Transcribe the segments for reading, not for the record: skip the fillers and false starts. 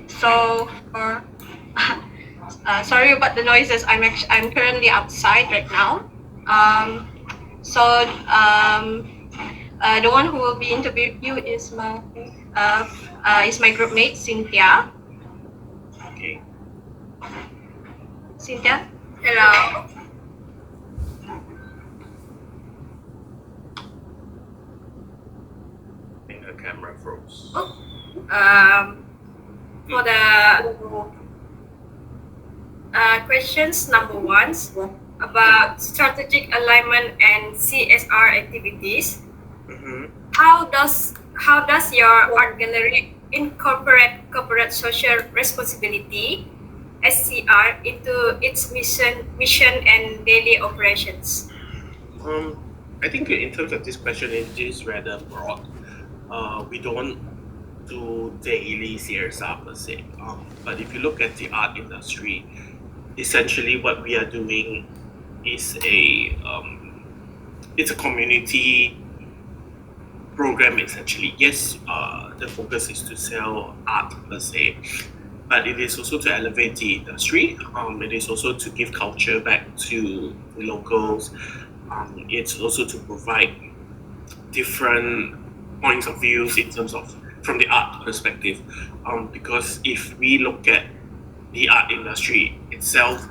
So for sorry about the noises. I'm currently outside right now. So the one who will be interviewing you is my group mate Cynthia. Okay. Cynthia, hello. I think the camera froze. For the questions number one about strategic alignment and CSR activities. How does your art gallery incorporate corporate social responsibility (SCR) into its mission and daily operations? I think in terms of this question, it is rather broad. We don't do daily CSR per se. But if you look at the art industry, essentially what we are doing is it's a community program essentially. Yes, the focus is to sell art per se, but it is also to elevate the industry. It is also to give culture back to the locals. It's also to provide different points of views in terms of from the art perspective. Because if we look at the art industry itself,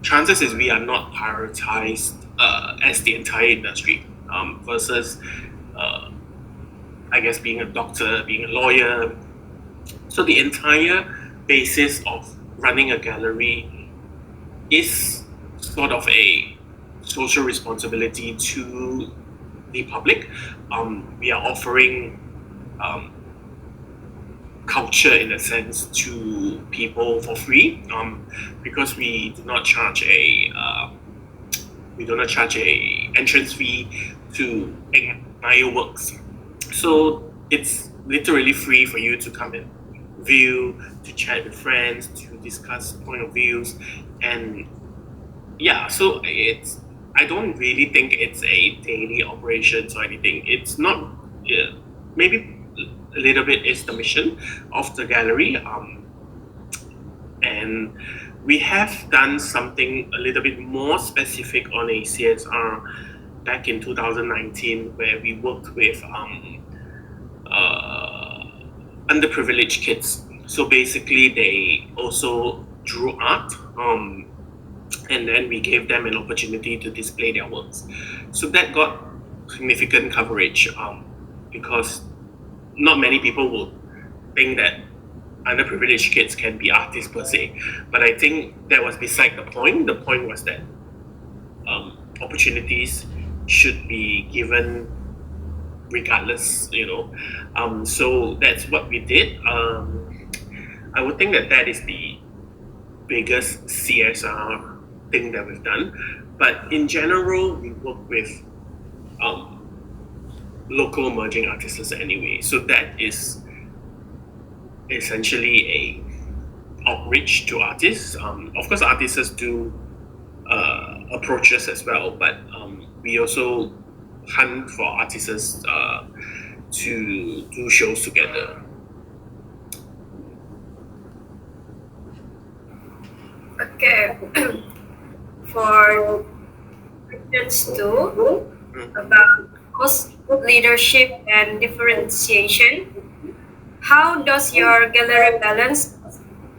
chances is we are not prioritized as the entire industry versus I guess being a doctor, being a lawyer. So the entire basis of running a gallery is sort of a social responsibility to the public. We are offering culture in a sense to people for free because we do not charge a entrance fee to admire works. So it's literally free for you to come and view, to chat with friends, to discuss point of views, and yeah. So I don't really think it's a daily operations or anything. It's not. Maybe a little bit is the mission of the gallery, and we have done something a little bit more specific on a CSR back in 2019, where we worked with underprivileged kids. So basically, they also drew art, and then we gave them an opportunity to display their works. So that got significant coverage because not many people would think that underprivileged kids can be artists per se. But I think that was beside the point. The point was that opportunities should be given regardless, so that's what we did. I would think that is the biggest CSR thing that we've done. But in general, we work with local emerging artists anyway. So that is essentially a outreach to artists. Of course, artists do approach us as well, but we also hunt for artists to do shows together. Okay. For questions two about cost leadership and differentiation, how does your gallery balance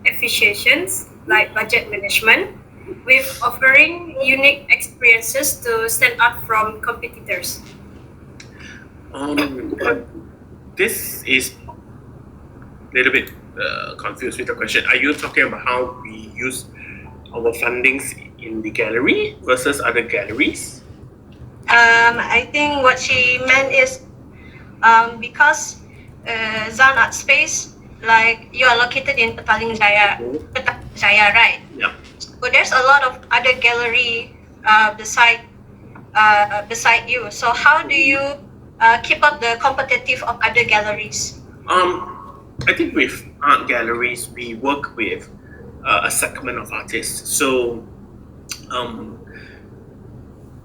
efficiencies like budget management with offering unique experiences to stand out from competitors? This is a little bit confused with the question. Are you talking about how we use our fundings in the gallery versus other galleries? I think what she meant is because ZHAN Art Space, like you are located in Petaling Jaya, right? Yeah. So there's a lot of other gallery beside you. So how do you keep up the competitive of other galleries? I think with art galleries, we work with a segment of artists. So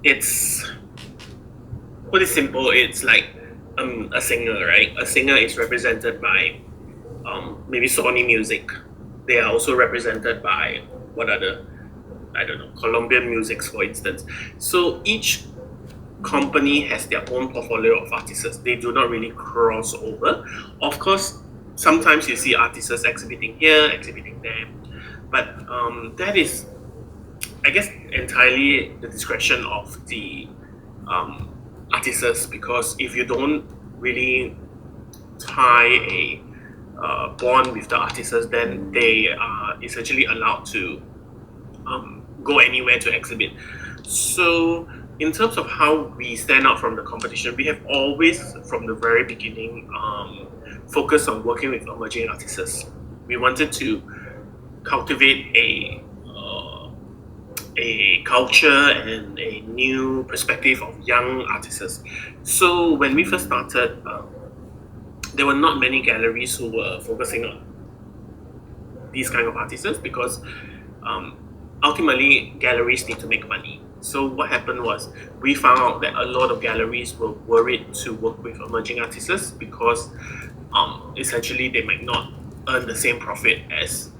it's simple. It's like a singer, right? A singer is represented by maybe Sony Music. They are also represented by what other, I don't know, Colombian Musics, for instance. So each company has their own portfolio of artists. They do not really cross over. Of course, sometimes you see artists exhibiting here, exhibiting there, but that is, I guess, entirely the discretion of the artists, because if you don't really tie a bond with the artists, then they are essentially allowed to go anywhere to exhibit. So in terms of how we stand out from the competition, we have always, from the very beginning, focused on working with emerging artists. We wanted to cultivate a culture and a new perspective of young artists. So when we first started, there were not many galleries who were focusing on these kind of artists, because ultimately galleries need to make money. So what happened was, we found out that a lot of galleries were worried to work with emerging artists because essentially they might not earn the same profit as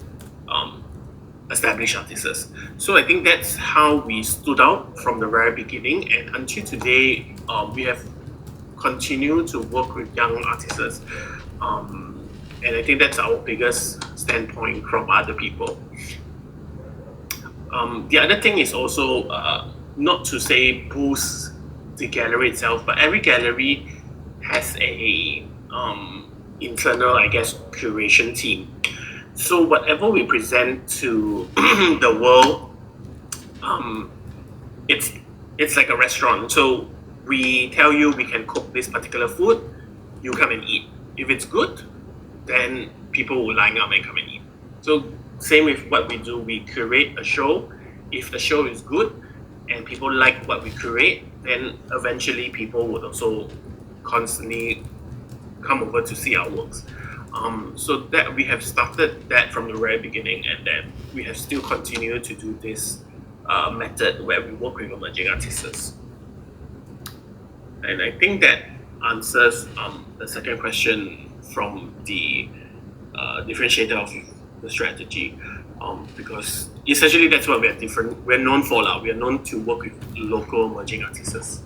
established artists. So I think that's how we stood out from the very beginning, and until today, we have continued to work with young artists, and I think that's our biggest standpoint from other people. The other thing is also not to say boost the gallery itself, but every gallery has a internal, I guess, curation team. So whatever we present to the world, it's like a restaurant. So we tell you we can cook this particular food, you come and eat. If it's good, then people will line up and come and eat. So same with what we do, we curate a show. If the show is good and people like what we create, then eventually people would also constantly come over to see our works. So that we have started that from the very beginning, and then we have still continued to do this method where we work with emerging artists. And I think that answers the second question from the differentiator of the strategy, because essentially that's what we're known for. We are known to work with local emerging artists.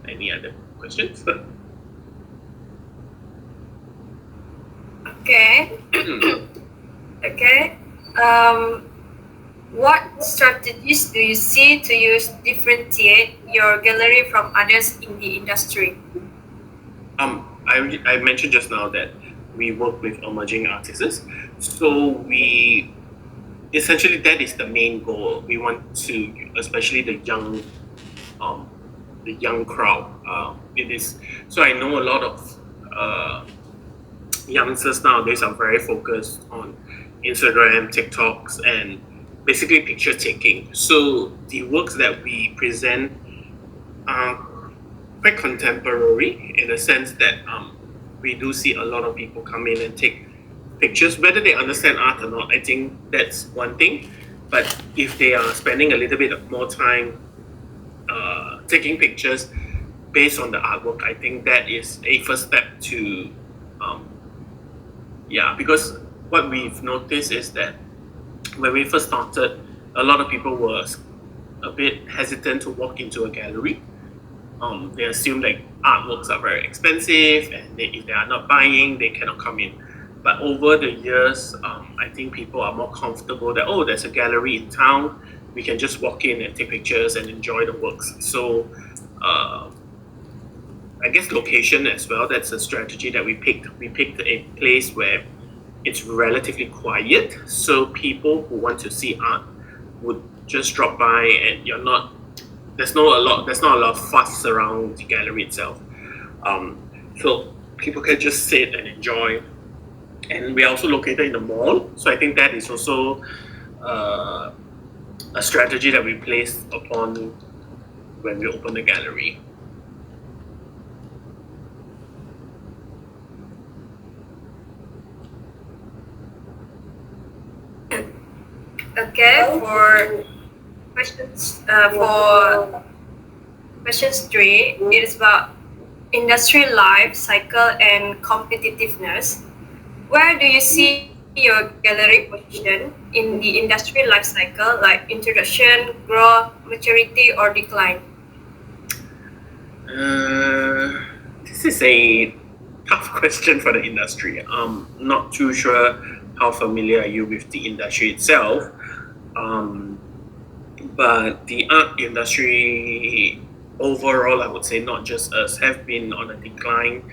Any other questions? Okay. Okay. What strategies do you see to use differentiate your gallery from others in the industry? I mentioned just now that we work with emerging artists, so we essentially, that is the main goal. We want to, especially the young crowd. It is so. I know a lot of youngsters nowadays are very focused on Instagram, TikToks, and basically picture taking. So the works that we present are quite contemporary, in the sense that we do see a lot of people come in and take pictures. Whether they understand art or not, I think that's one thing. But if they are spending a little bit more time taking pictures based on the artwork, I think that is a first step to because what we've noticed is that when we first started, a lot of people were a bit hesitant to walk into a gallery. They assume like artworks are very expensive, and if they are not buying, they cannot come in. But over the years, I think people are more comfortable that, oh, there's a gallery in town, we can just walk in and take pictures and enjoy the works. So I guess location as well, that's a strategy that we picked. We picked a place where it's relatively quiet, so people who want to see art would just drop by, and there's not a lot of fuss around the gallery itself. So people can just sit and enjoy. And we are also located in the mall, so I think that is also a strategy that we placed upon when we open the gallery. Okay, for questions 3, it is about industry life cycle and competitiveness, where do you see your gallery position in the industry life cycle, like introduction, growth, maturity, or decline? This is a tough question for the industry. Not too sure how familiar are you with the industry itself. But the art industry overall, I would say, not just us, have been on a decline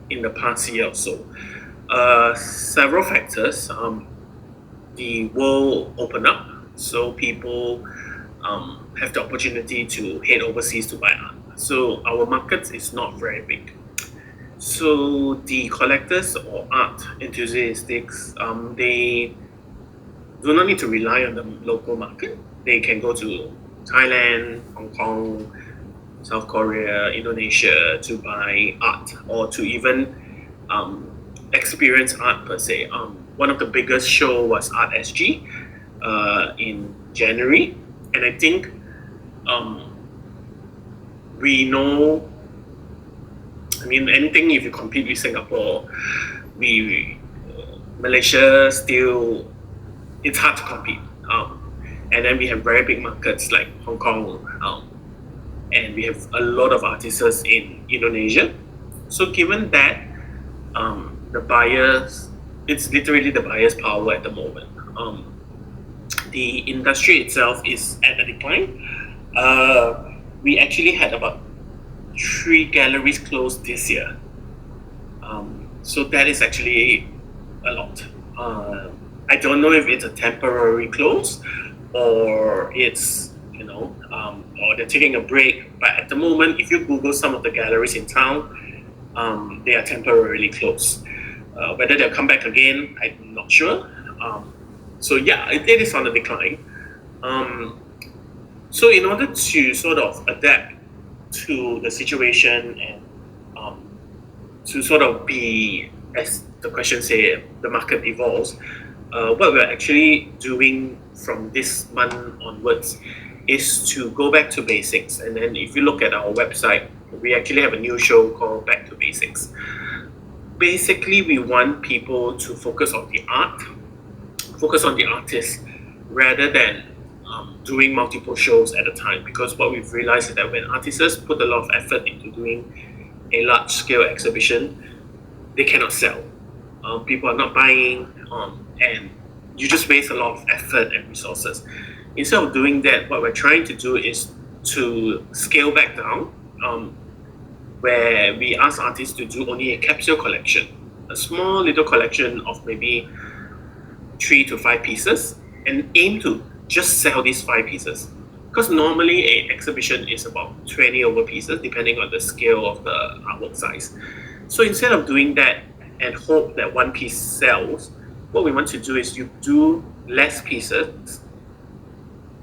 in the past year or so. Several factors. The world opened up, so people have the opportunity to head overseas to buy art. So our market is not very big. So the collectors or art enthusiasts, they do not need to rely on the local market. They can go to Thailand, Hong Kong, South Korea, Indonesia to buy art or to even experience art per se. One of the biggest show was Art SG in January, and I think we know. I mean, anything if you compete with Singapore, Malaysia still, it's hard to compete. And then we have very big markets like Hong Kong, and we have a lot of artists in Indonesia. So given that, the buyers, it's literally the buyer's power at the moment. The industry itself is at a decline. We actually had about 3 galleries closed this year. So that is actually a lot. I don't know if it's a temporary close or it's, or they're taking a break. But at the moment, if you Google some of the galleries in town, they are temporarily closed. Whether they'll come back again, I'm not sure. So yeah, it is on the decline. So in order to sort of adapt to the situation and to sort of be, as the question says, the market evolves, what we're actually doing from this month onwards is to go back to basics. And then if you look at our website, we actually have a new show called Back to Basics. Basically, we want people to focus on the art, focus on the artist, rather than doing multiple shows at a time. Because what we've realized is that when artists put a lot of effort into doing a large-scale exhibition, they cannot sell. People are not buying, and you just waste a lot of effort and resources. Instead of doing that, what we're trying to do is to scale back down, where we ask artists to do only a capsule collection, a small little collection of maybe 3 to 5 pieces, and aim to just sell these 5 pieces. Because normally an exhibition is about 20 over pieces, depending on the scale of the artwork size. So instead of doing that and hope that one piece sells, what we want to do is you do less pieces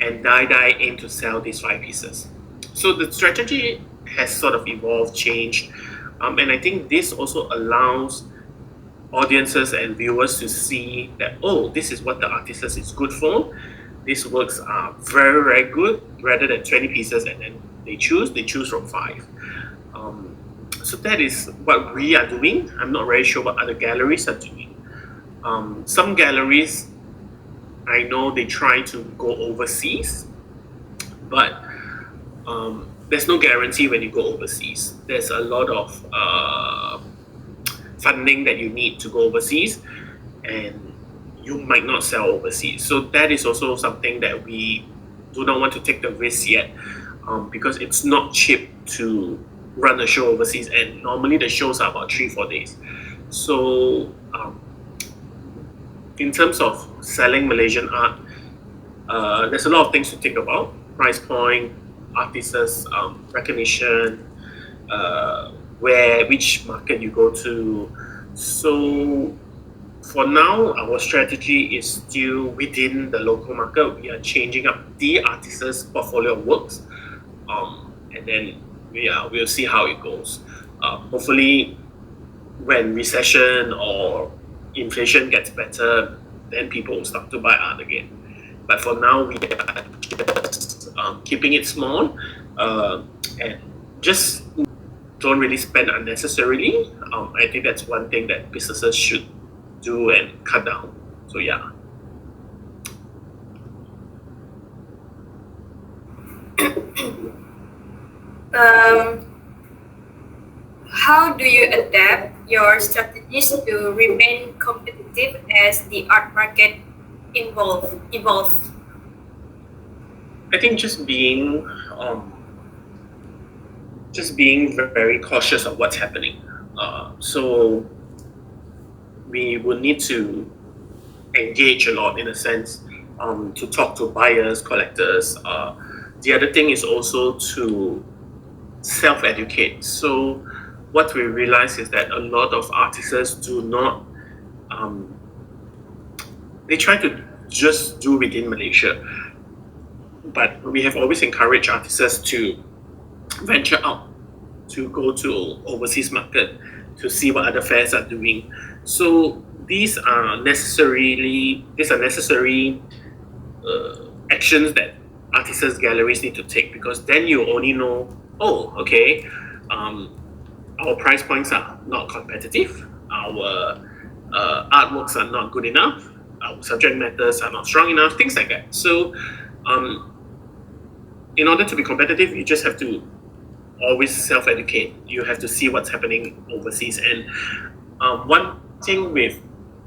and aim to sell these 5 pieces. So the strategy has sort of evolved, changed, and I think this also allows audiences and viewers to see that, oh, this is what the artist is good for. These works are very, very good, rather than 20 pieces and then they choose from 5. So that is what we are doing. I'm not very sure what other galleries are doing. Some galleries, I know they try to go overseas, but there's no guarantee when you go overseas. There's a lot of funding that you need to go overseas, and you might not sell overseas. So that is also something that we do not want to take the risk yet, because it's not cheap to run a show overseas, and normally the shows are about 3-4 days. So in terms of selling Malaysian art, there's a lot of things to think about: price point, artists' recognition, which market you go to. So for now, our strategy is still within the local market. We are changing up the artist's portfolio of works, and then we'll see how it goes. Hopefully, when recession or inflation gets better, then people will start to buy art again. But for now, we are just keeping it small, and just don't really spend unnecessarily. I think that's one thing that businesses should do and cut down. So yeah. Um, how do you adapt your strategies to remain competitive as the art market evolves? I think just being very cautious of what's happening. So we will need to engage a lot in a sense, to talk to buyers, collectors. The other thing is also to self-educate. So what we realize is that a lot of artists do not, they try to just do within Malaysia. But we have always encouraged artists to venture out, to go to overseas market, to see what other fairs are doing. So these are necessary actions that artists galleries need to take, because then you only know, oh, okay, our price points are not competitive, our artworks are not good enough, our subject matters are not strong enough, things like that. So in order to be competitive, you just have to always self-educate. You have to see what's happening overseas. And one thing with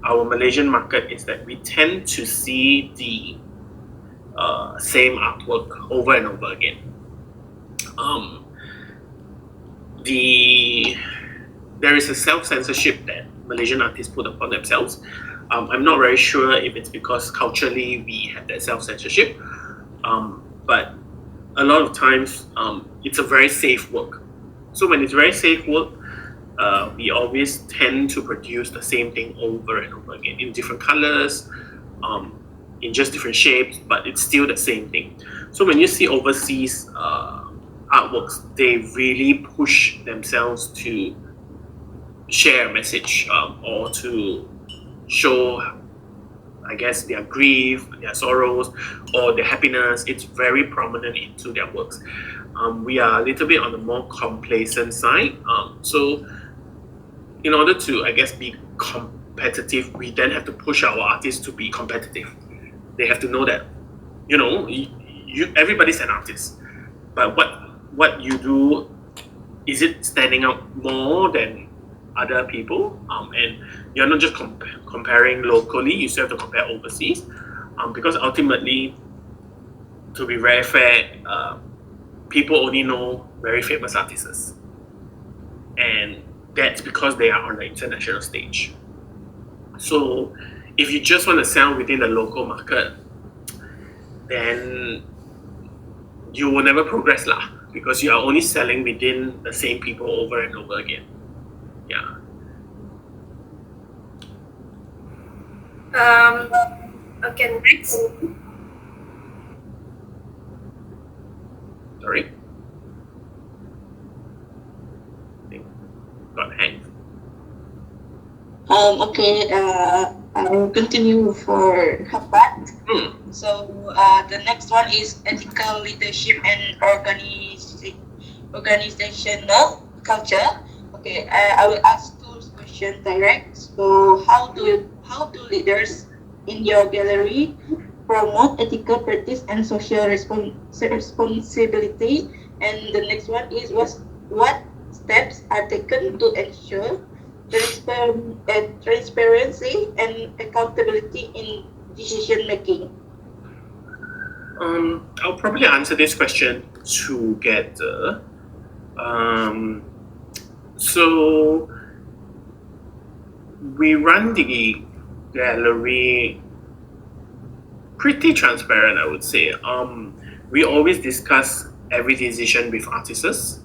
our Malaysian market is that we tend to see the same artwork over and over again. There is a self-censorship that Malaysian artists put upon themselves. I'm not very sure if it's because culturally we have that self-censorship, but a lot of times it's a very safe work. So when it's very safe work, we always tend to produce the same thing over and over again in different colors, in just different shapes, but it's still the same thing. So when you see overseas artworks, they really push themselves to share a message, or to show, I guess, their grief, their sorrows, or their happiness. It's very prominent into their works. We are a little bit on the more complacent side. So in order to, I guess, be competitive, we then have to push our artists to be competitive. They have to know that, everybody's an artist, but what you do, is it standing out more than other people? And you're not just comparing locally, you still have to compare overseas, because ultimately, to be very fair, people only know very famous artists, and that's because they are on the international stage. So if you just want to sell within the local market, then you will never progress lah, because you are only selling within the same people over and over again. Yeah. Okay, next. Sorry. Got hanged. Okay, I will continue for Hapat. So the next one is ethical leadership and organizational culture. Okay, I will ask two questions direct. So how do leaders in your gallery promote ethical practice and social responsibility? And the next one is what steps are taken to ensure transparency and accountability in decision making? I'll probably answer this question together. So we run the gallery pretty transparent, I would say. We always discuss every decision with artists.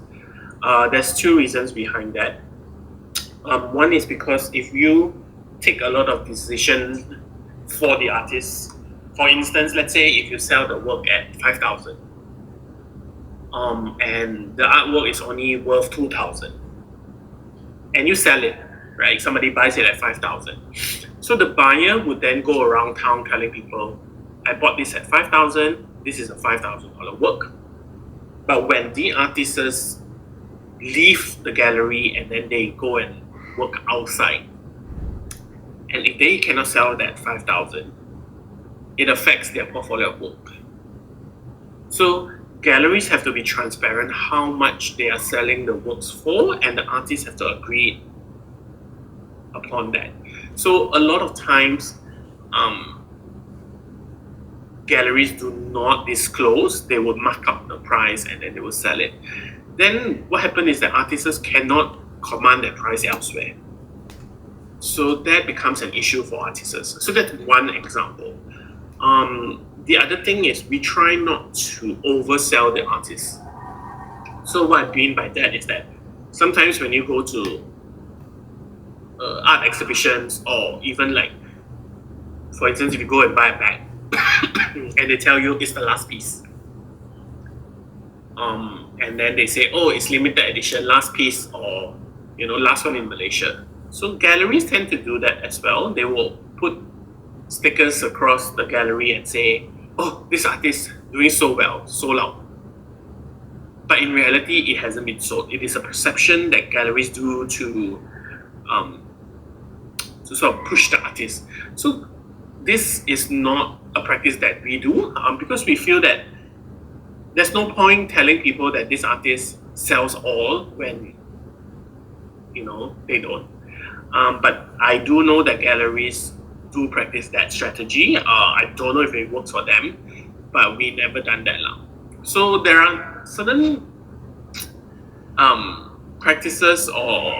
There's two reasons behind that. One is because if you take a lot of decisions for the artists, for instance, let's say if you sell the work at 5,000, and the artwork is only worth 2,000, and you sell it, right? Somebody buys it at 5,000. So the buyer would then go around town telling people, I bought this at 5,000, this is a $5,000 work. But when the artists leave the gallery and then they go and work outside. And if they cannot sell that 5,000, it affects their portfolio of work. So galleries have to be transparent how much they are selling the works for, and the artists have to agree upon that. So a lot of times, galleries do not disclose. They will mark up the price and then they will sell it. Then what happens is that artists cannot command that price elsewhere. So that becomes an issue for artists. So that's one example. The other thing is we try not to oversell the artists. So what I mean by that is that sometimes when you go to art exhibitions, or even like, for instance, if you go and buy a bag and they tell you it's the last piece, and then they say, oh, it's limited edition, last piece, or last one in Malaysia. So galleries tend to do that as well. They will put stickers across the gallery and say, oh, this artist doing so well, sold out. But in reality, it hasn't been sold. It is a perception that galleries do to sort of push the artist. So this is not a practice that we do, because we feel that there's no point telling people that this artist sells all when they don't. But I do know that galleries do practice that strategy. I don't know if it works for them, but we never done that now. So there are certain practices or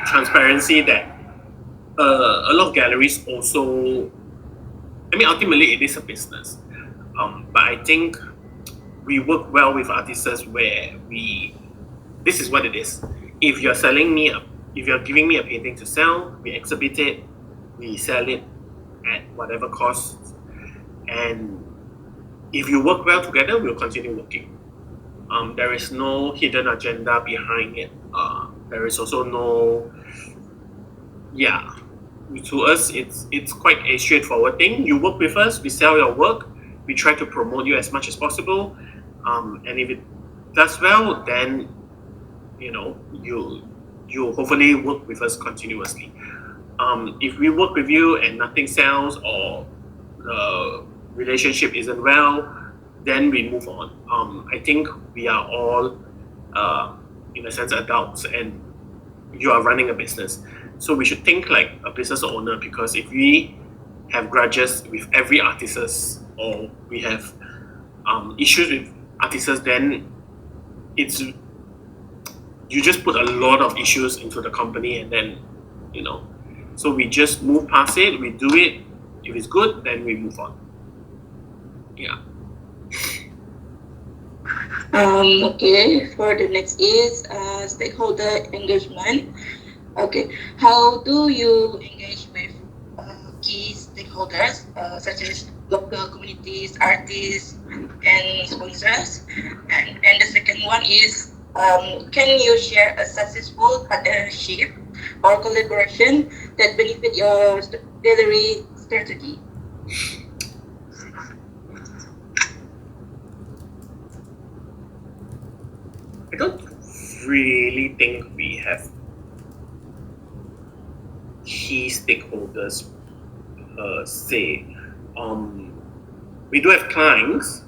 transparency that a lot of galleries also. I mean, ultimately, it is a business. But I think we work well with artists where this is what it is. If you're giving me a painting to sell, we exhibit it, we sell it at whatever cost. And if you work well together, we'll continue working. There is no hidden agenda behind it. There is also no, to us, it's quite a straightforward thing. You work with us, we sell your work, we try to promote you as much as possible. And if it does well, then you hopefully work with us continuously. If we work with you and nothing sells, or the relationship isn't well, then we move on. I think we are all, in a sense, adults, and you are running a business. So we should think like a business owner, because if we have grudges with every artist, or we have issues with artists, then you just put a lot of issues into the company, and then so we just move past it. We do it. If it's good, then we move on. Okay, for the next is stakeholder engagement. Okay, how do you engage with key stakeholders such as local communities, artists, and sponsors? And the second one is, can you share a successful partnership or collaboration that benefit your gallery strategy? I don't really think we have key stakeholders per se. We do have clients,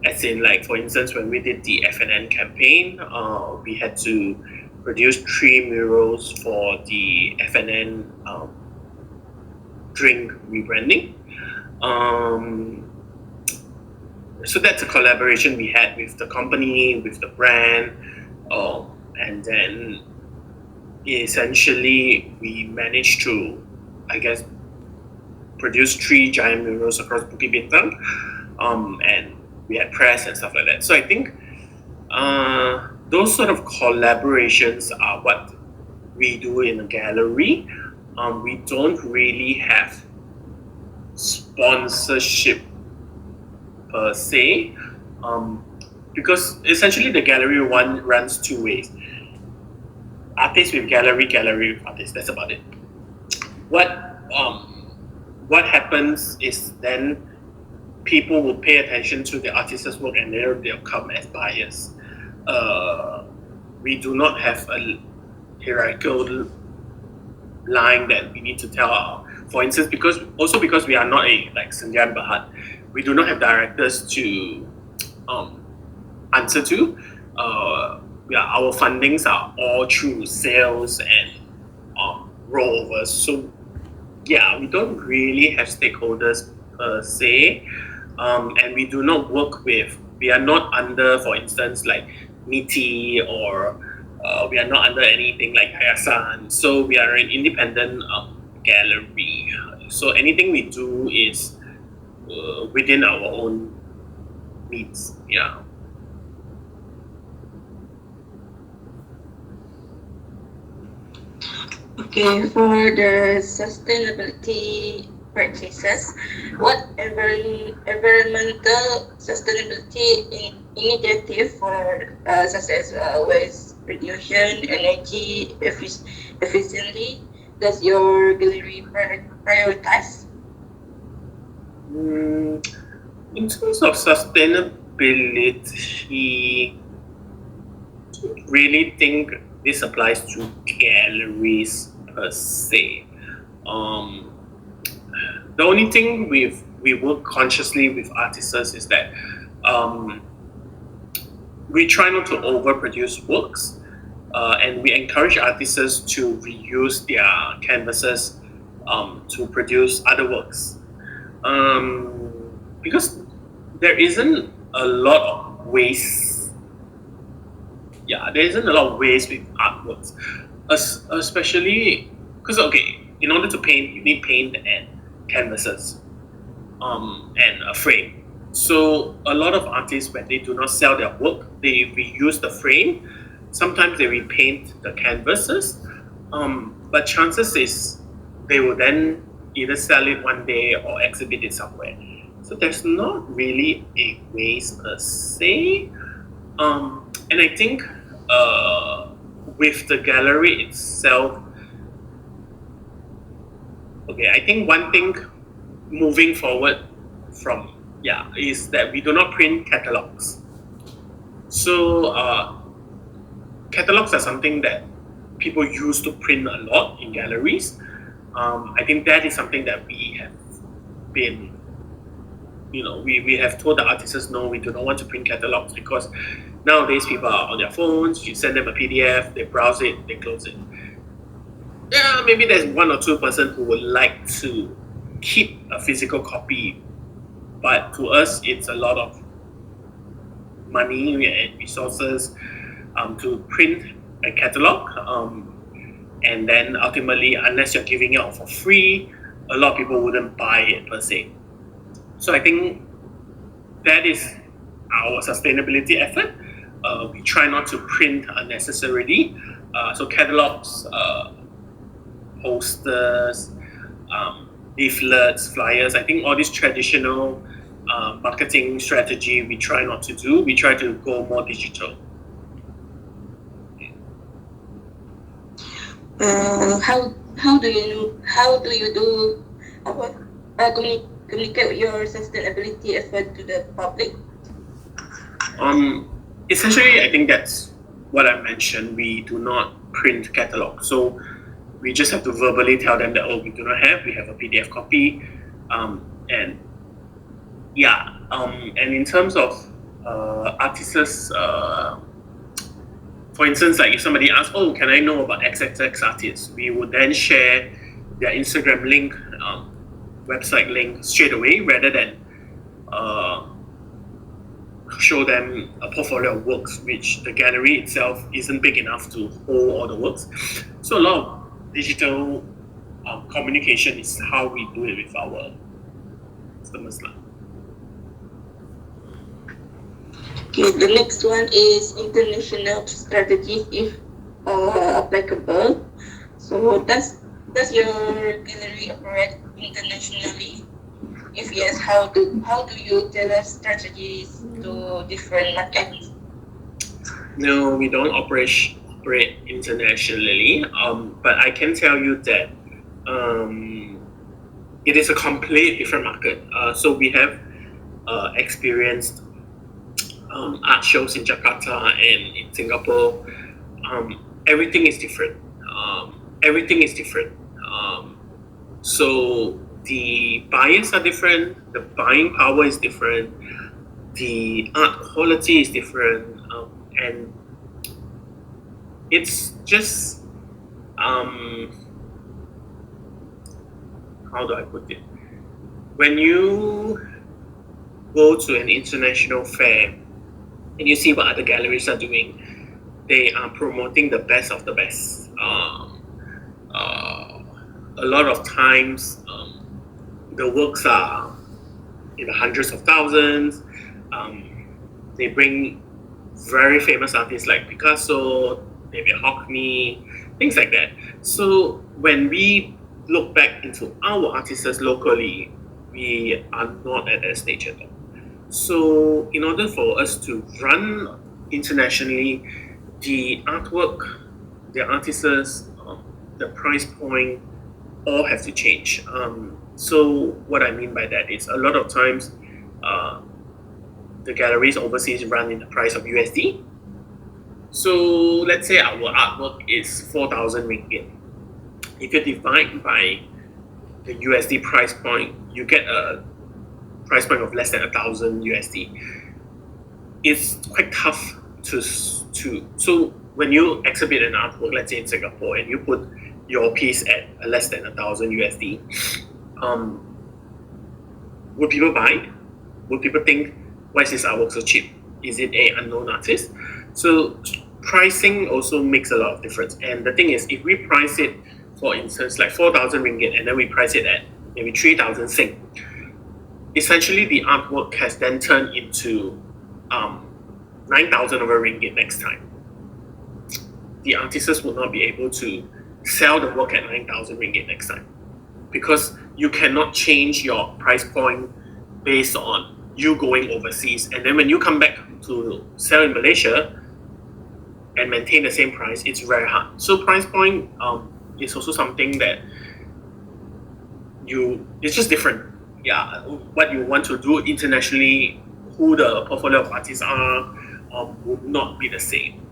as in, like, for instance, when we did the FNN campaign, we had to produce 3 murals for the FNN drink rebranding. So that's a collaboration we had with the company, with the brand, and then essentially we managed to, I guess, produce 3 giant murals across Bukit Bintang, and we had press and stuff like that. So I think those sort of collaborations are what we do in a gallery. We don't really have sponsorship per se, because essentially the gallery runs 2 ways. Artists with gallery, gallery with artists. That's about it. What happens is then people will pay attention to the artist's work, and they'll come as buyers. we do not have a hierarchical line that we need to tell for instance, because we are not a like Sendian Berhad, we do not have directors to answer to. Our fundings are all through sales and rollovers. So yeah, we don't really have stakeholders per se, and we do not work with. We are not under, for instance, like MITI or we are not under anything like Yayasan. So we are an independent gallery. So anything we do is within our own needs. Yeah. Okay, for the sustainability practices, what environmental sustainability initiative for such as waste reduction, energy efficiently does your gallery prioritize? In terms of sustainability, I don't really think this applies to galleries per se. The only thing we work consciously with artists is that we try not to overproduce works, and we encourage artists to reuse their canvases to produce other works, because there isn't a lot of waste. Yeah, there isn't a lot of waste with artworks, especially because in order to paint, you need paint and canvases, and a frame. So a lot of artists, when they do not sell their work, they reuse the frame. Sometimes they repaint the canvases, but chances is they will then either sell it one day or exhibit it somewhere. So there's not really a waste per se. And I think with the gallery itself, I think one thing moving forward from is that we do not print catalogs. So catalogs are something that people use to print a lot in galleries. I think that is something that we have been, we have told the artists no, we do not want to print catalogs, because nowadays people are on their phones. You send them a PDF, they browse it, they close it. Yeah, maybe there's one or two person who would like to keep a physical copy, but to us it's a lot of money and resources to print a catalog, and then ultimately, unless you're giving it out for free, a lot of people wouldn't buy it per se. So I think that is our sustainability effort. We try not to print unnecessarily. So catalogs, posters, leaflets, flyers, I think all these traditional marketing strategy we try not to do. We try to go more digital. How do you communicate your sustainability effort to the public? Essentially, I think that's what I mentioned. We do not print catalogs, so we just have to verbally tell them that we do not have. We have a PDF copy, and in terms of artists, for instance, like if somebody asks, can I know about XXX artists? We would then share their Instagram link, website link straight away, rather than show them a portfolio of works, which the gallery itself isn't big enough to hold all the works. So a lot of digital communication is how we do it with our customers. Okay, the next one is international strategy, if applicable. So does your gallery operate internationally? If yes, how do you tailor strategies to different markets? No, we don't operate internationally. But I can tell you that it is a complete different market. So we have experienced art shows in Jakarta and in Singapore. everything is different. Everything is different. So the buyers are different, the buying power is different, the art quality is different, and it's just how do I put it? When you go to an international fair and you see what other galleries are doing, they are promoting the best of the best. A lot of times, the works are in the hundreds of thousands. They bring very famous artists like Picasso, maybe Hockney, things like that. So when we look back into our artists locally, we are not at that stage at all. So in order for us to run internationally, the artwork, the artists, the price point, all have to change. So what I mean by that is a lot of times the galleries overseas run in the price of USD. So let's say our artwork is 4,000 ringgit. If you divide by the USD price point, you get a price point of less than 1,000 USD. It's quite tough to so when you exhibit an artwork, let's say in Singapore, and you put your piece at less than 1,000 USD, would people buy? Would people think, why is this artwork so cheap? Is it a unknown artist? So pricing also makes a lot of difference. And the thing is, if we price it, for instance, like 4,000 ringgit, and then we price it at maybe 3,000 Sing, essentially the artwork has then turned into 9,000 of a ringgit next time. The artists will not be able to sell the work at 9,000 ringgit next time, because you cannot change your price point based on you going overseas, and then when you come back to sell in Malaysia and maintain the same price, it's very hard. So price point is also something that it's just different. Yeah, what you want to do internationally, who the portfolio of artists are, would not be the same.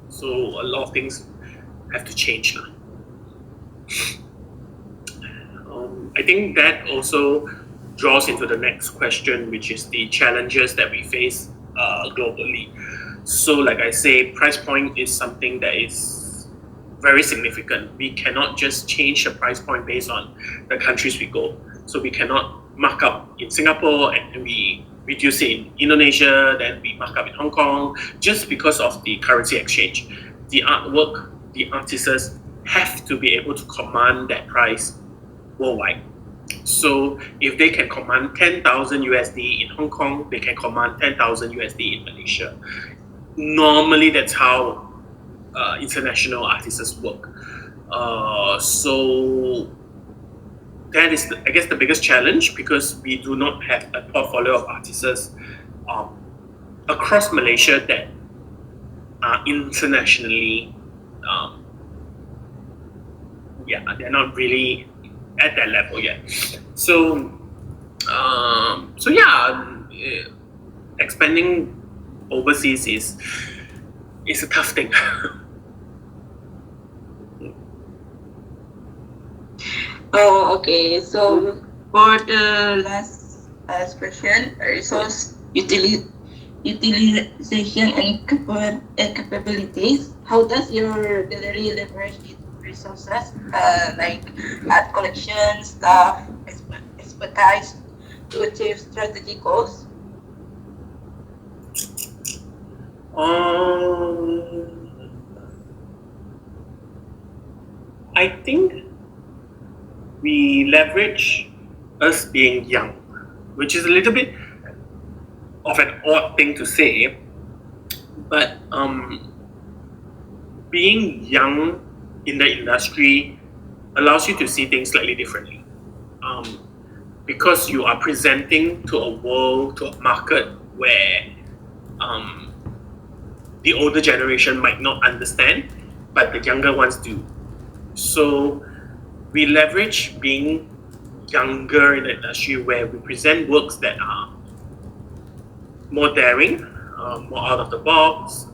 So a lot of things have to change now. I think that also draws into the next question, which is the challenges that we face globally. So like I say, price point is something that is very significant. We cannot just change the price point based on the countries we go. So we cannot mark up in Singapore and we reduce it in Indonesia, then we mark up in Hong Kong, just because of the currency exchange. The artwork, the artists have to be able to command that price worldwide. So if they can command 10,000 USD in Hong Kong, they can command 10,000 USD in Malaysia. Normally, that's how international artists work. So that is, I guess, the biggest challenge, because we do not have a portfolio of artists across Malaysia that are internationally, they're not really at that level yet. So expanding overseas is a tough thing. Oh, okay. So for the last question, resource utilization and capabilities. How does your gallery leverage its resources, like art collection, staff, expertise, to achieve strategic goals? I think we leverage us being young, which is a little bit of an odd thing to say, but being young in the industry allows you to see things slightly differently, because you are presenting to a world, to a market where the older generation might not understand, but the younger ones do. So we leverage being younger in the industry, where we present works that are more daring, more out of the box,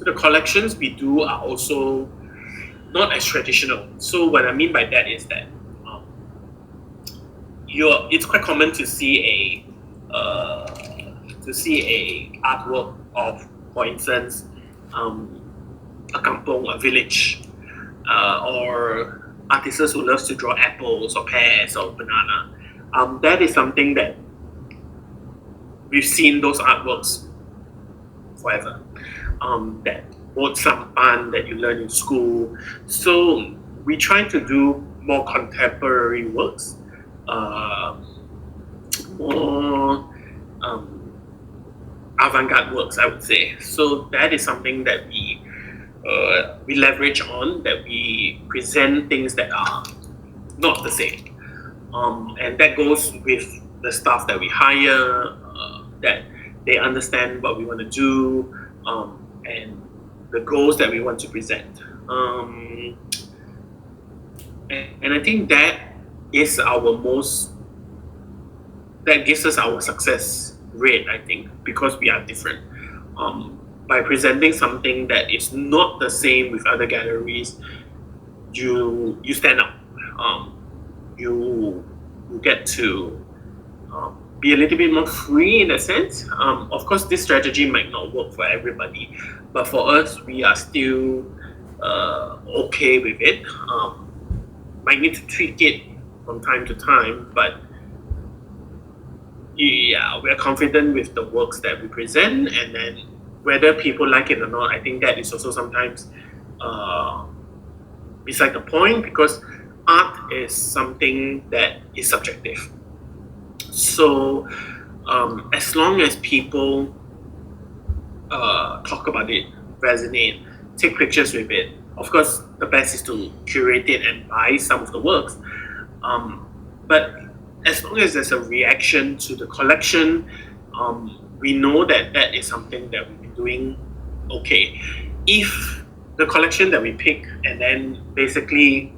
So the collections we do are also not as traditional. So what I mean by that is that it's quite common to see a artwork of, for instance, a kampong, a village, or artists who loves to draw apples or pears or banana. That is something that we've seen those artworks forever. That old sampan that you learn in school. So we try to do more contemporary works, more avant-garde works, I would say. So that is something that we leverage on, that we present things that are not the same. And that goes with the staff that we hire, that they understand what we want to do, and the goals that we want to present. And I think that is that gives us our success rate, I think, because we are different. By presenting something that is not the same with other galleries, you stand out. You get to be a little bit more free in a sense. Of course, this strategy might not work for everybody, but for us, we are still okay with it. Might need to tweak it from time to time, but yeah, we're confident with the works that we present, and then whether people like it or not, I think that is also sometimes beside the point, because art is something that is subjective. So as long as people talk about it, resonate, take pictures with it, of course the best is to curate it and buy some of the works. But as long as there's a reaction to the collection, we know that that is something that we've been doing okay. If the collection that we pick and then basically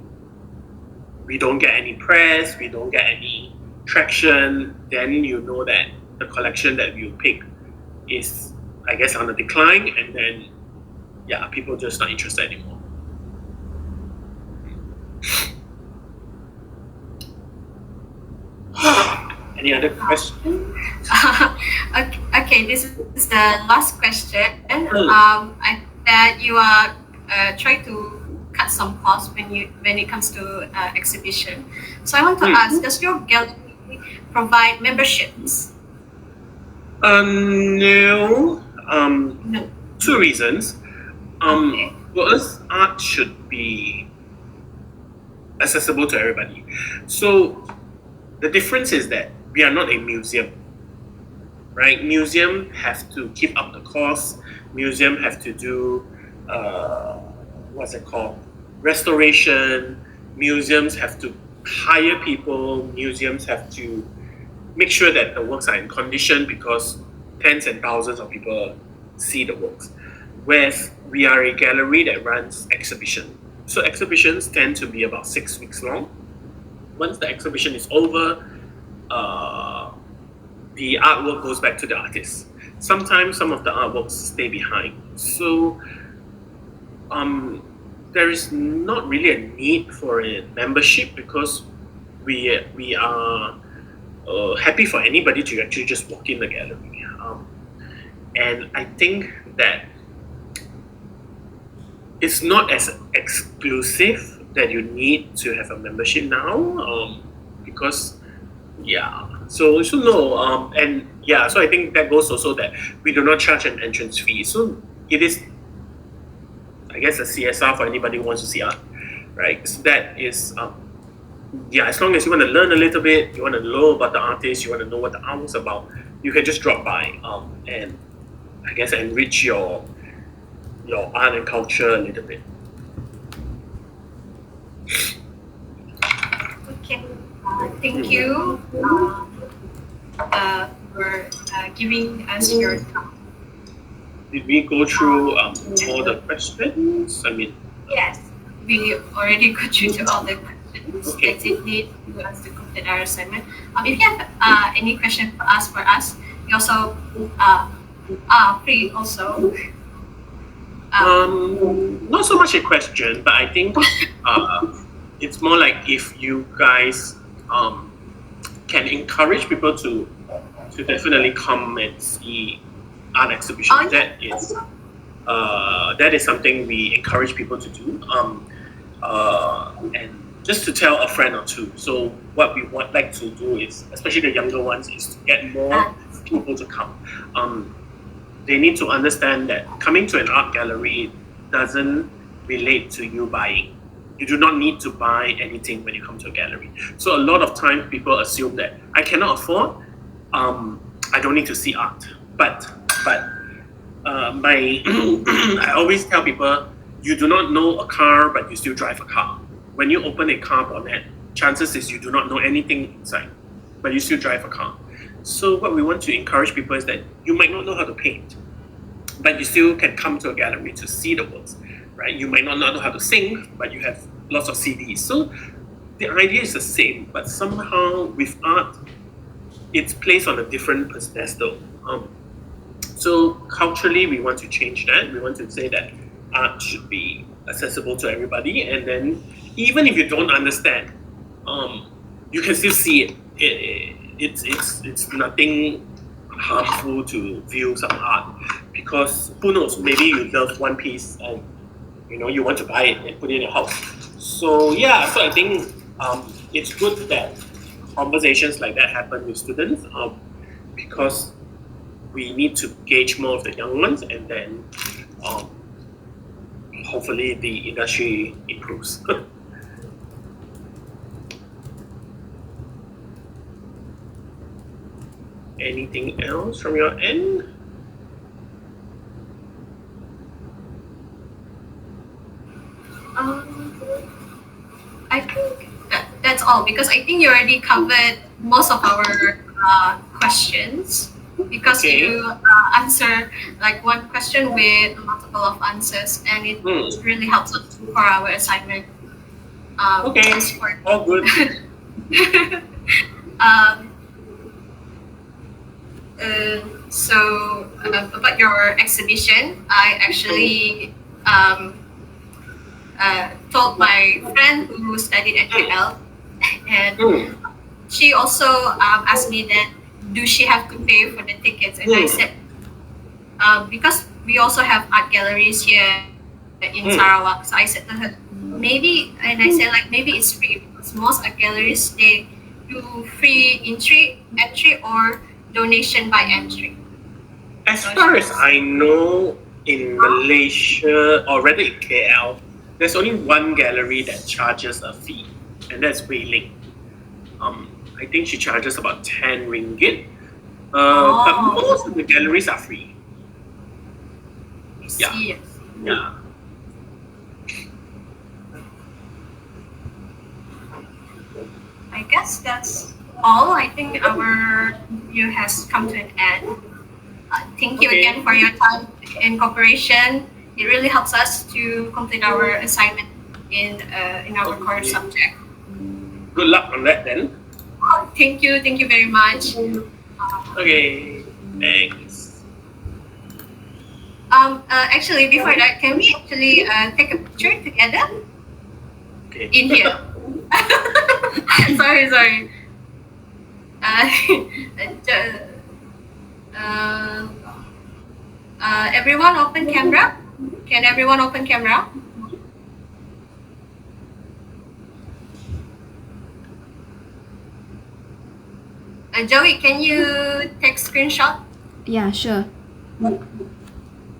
we don't get any press, we don't get any traction, then you know that the collection that you pick is, I guess, on the decline, and then yeah, people just not interested anymore. Any other questions? Okay, this is the last question. I that you are trying to cut some costs when it comes to exhibition. So I want to ask, does your gallery provide memberships? No. No. Two reasons. Okay. For us, art should be accessible to everybody. So the difference is that we are not a museum, right? Museum have to keep up the costs. Museum have to do what's it called? Restoration. Museums have to hire people. Museums have to make sure that the works are in condition, because tens and thousands of people see the works. Whereas we are a gallery that runs exhibition. So exhibitions tend to be about 6 weeks long. Once the exhibition is over, the artwork goes back to the artist. Sometimes some of the artworks stay behind. So there is not really a need for a membership, because we are happy for anybody to actually just walk in the gallery. And I think that it's not as exclusive that you need to have a membership now, because yeah. So no, and yeah. So I think that goes also that we do not charge an entrance fee. So it is, I guess, a CSR for anybody who wants to see art, right? So that is, yeah. As long as you want to learn a little bit, you want to know about the artist, you want to know what the art was about, you can just drop by, and I guess enrich your art and culture a little bit. Okay. Thank you for giving us your time. Did we go through all the questions? I mean, Yes, we already got through to all the questions. Okay. That's it need to us to complete our assignment. If you have any question for us, you also are free also. Not so much a question, but I think it's more like if you guys can encourage people to definitely come and see art exhibition. That is something we encourage people to do. And just to tell a friend or two. So what we would like to do is, especially the younger ones, is to get more people to come. They need to understand that coming to an art gallery doesn't relate to you buying. You do not need to buy anything when you come to a gallery. So a lot of times people assume that I cannot afford, I don't need to see art. But I always tell people, you do not know a car, but you still drive a car. When you open a car bonnet, chances is you do not know anything inside, but you still drive a car. So what we want to encourage people is that you might not know how to paint, but you still can come to a gallery to see the works, right? You might not know how to sing, but you have lots of CDs. So the idea is the same, but somehow with art, it's placed on a different pedestal. So culturally, we want to change that. We want to say that art should be accessible to everybody, and then even if you don't understand, you can still see it. It's nothing harmful to view some art, because who knows, maybe you love one piece and you want to buy it and put it in your house. So so I think it's good that conversations like that happen with students, because we need to gauge more of the young ones, and then hopefully the industry improves. Anything else from your end? I think that's all, because I think you already covered most of our questions, because you answer like one question with multiple of answers, and it really helps us for our assignment. Okay, all good. So about your exhibition, I actually told my friend who studied at QL, and she also asked me that do she have to pay for the tickets, and I said because we also have art galleries here in Sarawak, so I said to her maybe it's free, because most art galleries they do free entry or donation by entry. As far as I know, in Malaysia or rather in KL, there's only one gallery that charges a fee, and that's Wei Ling. I think she charges about 10 ringgit. But most of the galleries are free. Yeah. I guess that's all. I think our review has come to an end. Thank you again for your time and cooperation. It really helps us to complete our assignment in our core subject. Good luck on that then. Thank you very much. Okay, thanks. Actually, before that, can we actually take a picture together? Okay. In here. sorry. Everyone open camera? Can everyone open camera? Joey, can you take screenshot? Yeah, sure.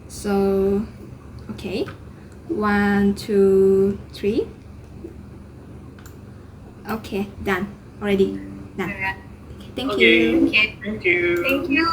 So, okay. 1, 2, 3. Okay, done. Already done. Alright. Okay, thank you. Okay. Thank you. Thank you.